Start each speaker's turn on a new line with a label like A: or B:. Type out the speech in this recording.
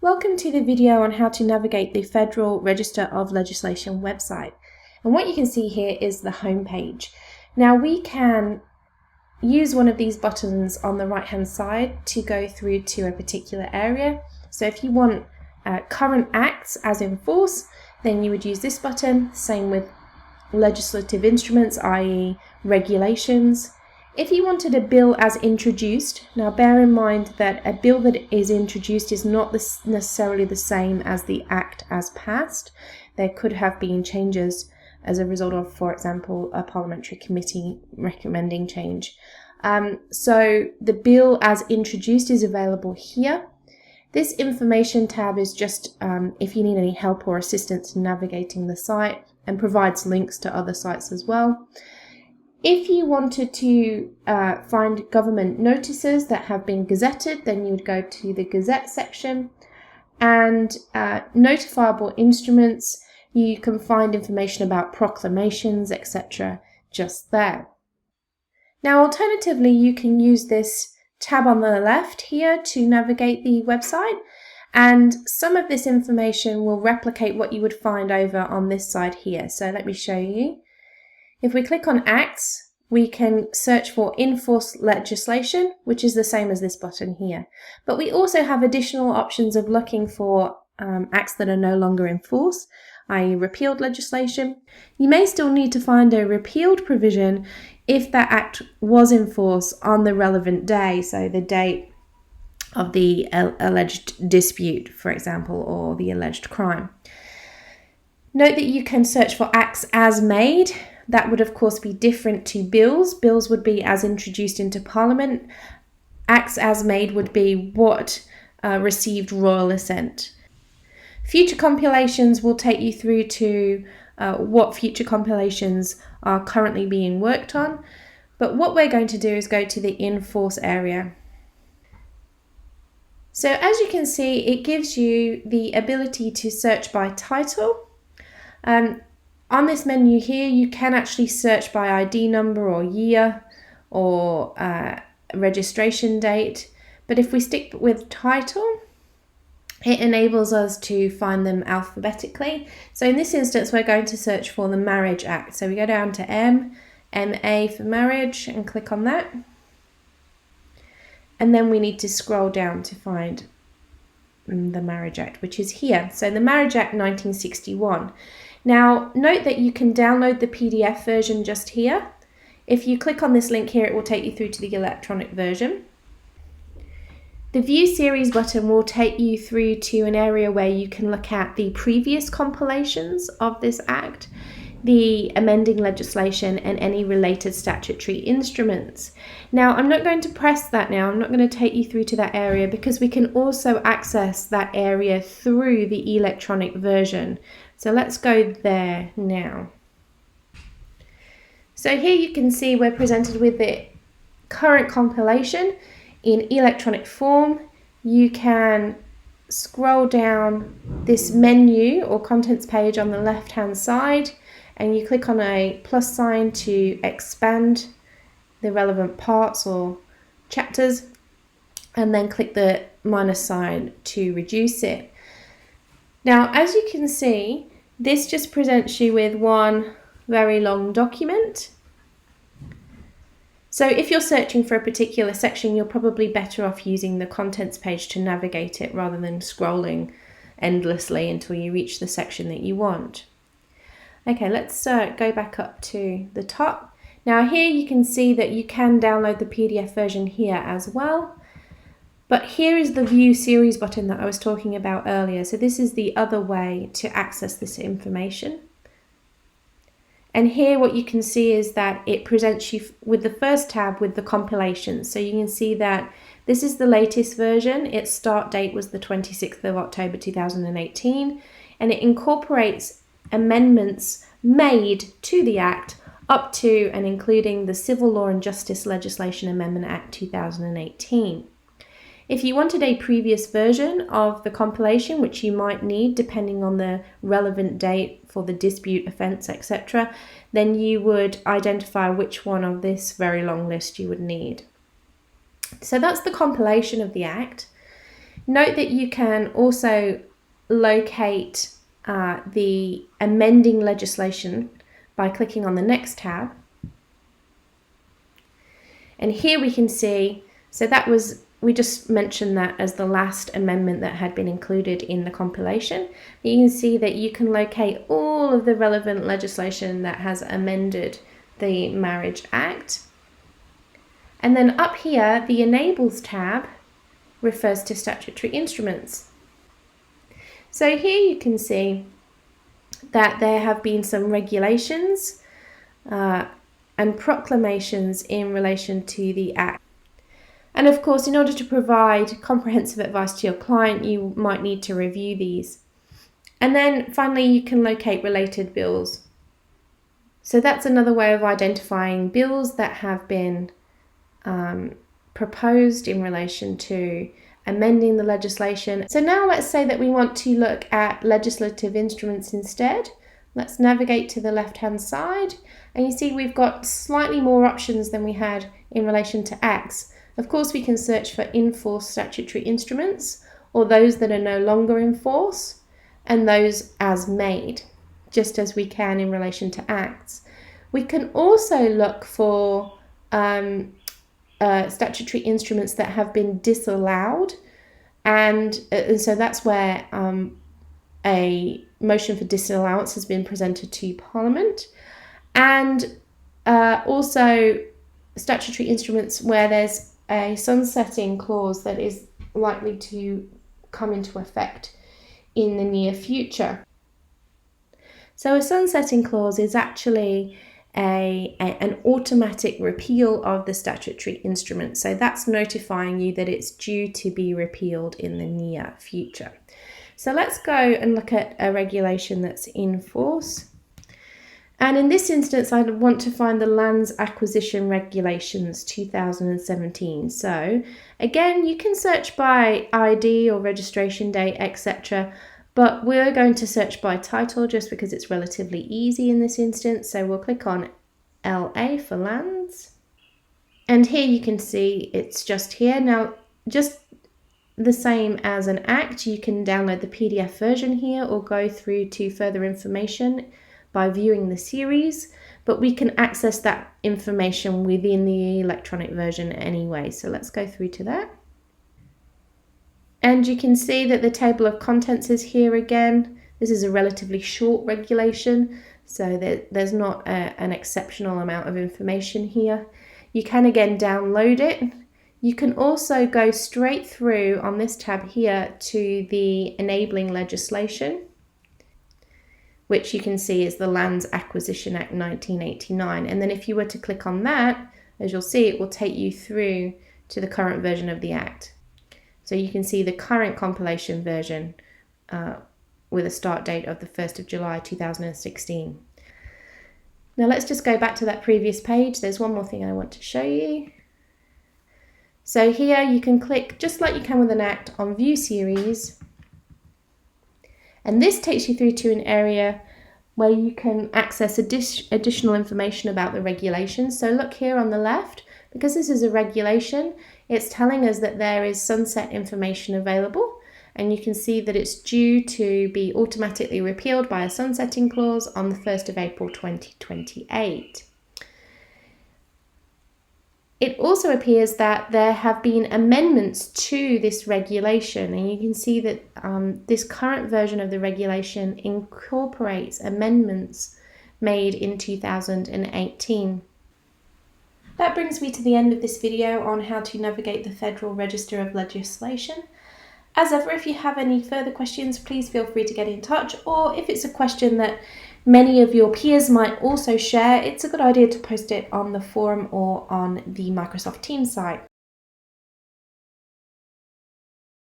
A: Welcome to the video on how to navigate the Federal Register of Legislation website. And what you can see here is the home page. Now we can use one of these buttons on the right hand side to go through to a particular area. So if you want current acts as in force, then you would use this button. Same with legislative instruments, i.e. regulations. If you wanted a bill as introduced, now bear in mind that a bill that is introduced is not necessarily the same as the act as passed. There could have been changes as a result of, for example, a parliamentary committee recommending change. So the bill as introduced is available here. This information tab is just if you need any help or assistance in navigating the site, and provides links to other sites as well. If you wanted to find government notices that have been gazetted, then you would go to the Gazette section. And notifiable instruments, you can find information about proclamations, etc. just there. Now, alternatively, you can use this tab on the left here to navigate the website. And some of this information will replicate what you would find over on this side here. So let me show you. If we click on Acts, we can search for in force legislation, which is the same as this button here. But we also have additional options of looking for acts that are no longer in force, i.e. repealed legislation. You may still need to find a repealed provision if that act was in force on the relevant day, so the date of the alleged dispute, for example, or the alleged crime. Note that you can search for acts as made. That would of course be different to bills. Bills would be as introduced into Parliament. Acts as made would be what received royal assent. Future compilations will take you through to what future compilations are currently being worked on. But what we're going to do is go to the in force area. So as you can see, it gives you the ability to search by title. On this menu here, you can actually search by ID number or year or registration date. But if we stick with title, it enables us to find them alphabetically. So in this instance, we're going to search for the Marriage Act. So we go down to MA for marriage and click on that. And then we need to scroll down to find the Marriage Act, which is here. So the Marriage Act 1961. Now, note that you can download the PDF version just here. If you click on this link here, it will take you through to the electronic version. The View Series button will take you through to an area where you can look at the previous compilations of this Act, the amending legislation, and any related statutory instruments. Now, I'm not going to press that now. I'm not going to take you through to that area because we can also access that area through the electronic version. So let's go there now. So here you can see we're presented with the current compilation in electronic form. You can scroll down this menu or contents page on the left hand side, and you click on a plus sign to expand the relevant parts or chapters, and then click the minus sign to reduce it. Now, as you can see, this just presents you with one very long document. So if you're searching for a particular section, you're probably better off using the contents page to navigate it rather than scrolling endlessly until you reach the section that you want. Okay, let's go back up to the top. Now here you can see that you can download the PDF version here as well. But here is the View Series button that I was talking about earlier. So this is the other way to access this information. And here what you can see is that it presents you with the first tab with the compilations. So you can see that this is the latest version. Its start date was the 26th of October 2018. And it incorporates amendments made to the Act up to and including the Civil Law and Justice Legislation Amendment Act 2018. If you wanted a previous version of the compilation, which you might need depending on the relevant date for the dispute, offence, etc., then you would identify which one of this very long list you would need. So that's the compilation of the Act. Note that you can also locate the amending legislation by clicking on the next tab. And here we can see, so that was, we just mentioned that as the last amendment that had been included in the compilation. You can see that you can locate all of the relevant legislation that has amended the Marriage Act. And then up here, the Enables tab refers to statutory instruments. So here you can see that there have been some regulations and proclamations in relation to the Act. And of course, in order to provide comprehensive advice to your client, you might need to review these. And then finally, you can locate related bills. So that's another way of identifying bills that have been proposed in relation to amending the legislation. So now let's say that we want to look at legislative instruments instead. Let's navigate to the left-hand side, and you see we've got slightly more options than we had in relation to acts. Of course, we can search for in-force statutory instruments, or those that are no longer in force, and those as made, just as we can in relation to acts. We can also look for statutory instruments that have been disallowed, and so that's where a motion for disallowance has been presented to Parliament, and also statutory instruments where there's a sunsetting clause that is likely to come into effect in the near future. So a sunsetting clause is actually an automatic repeal of the statutory instrument. So that's notifying you that it's due to be repealed in the near future. So let's go and look at a regulation that's in force. And in this instance, I want to find the Lands Acquisition Regulations 2017. So again, you can search by ID or registration date, etc. But we're going to search by title just because it's relatively easy in this instance. So we'll click on LA for lands. And here you can see it's just here. Now, just the same as an act, you can download the PDF version here or go through to further information by viewing the series. But we can access that information within the electronic version anyway. So let's go through to that. And you can see that the table of contents is here again. This is a relatively short regulation, so there's not an exceptional amount of information here. You can again download it. You can also go straight through on this tab here to the Enabling Legislation, which you can see is the Lands Acquisition Act 1989. And then if you were to click on that, as you'll see, it will take you through to the current version of the Act. So you can see the current compilation version with a start date of the 1st of July 2016. Now let's just go back to that previous page. There's one more thing I want to show you. So here you can click, just like you can with an Act, on View Series. And this takes you through to an area where you can access additional information about the regulation. So look here on the left, because this is a regulation, it's telling us that there is sunset information available, and you can see that it's due to be automatically repealed by a sunsetting clause on the 1st of April 2028. It also appears that there have been amendments to this regulation, and you can see that this current version of the regulation incorporates amendments made in 2018. That brings me to the end of this video on how to navigate the Federal Register of Legislation. As ever, if you have any further questions, please feel free to get in touch, or if it's a question that many of your peers might also share, it's a good idea to post it on the forum or on the Microsoft Teams site.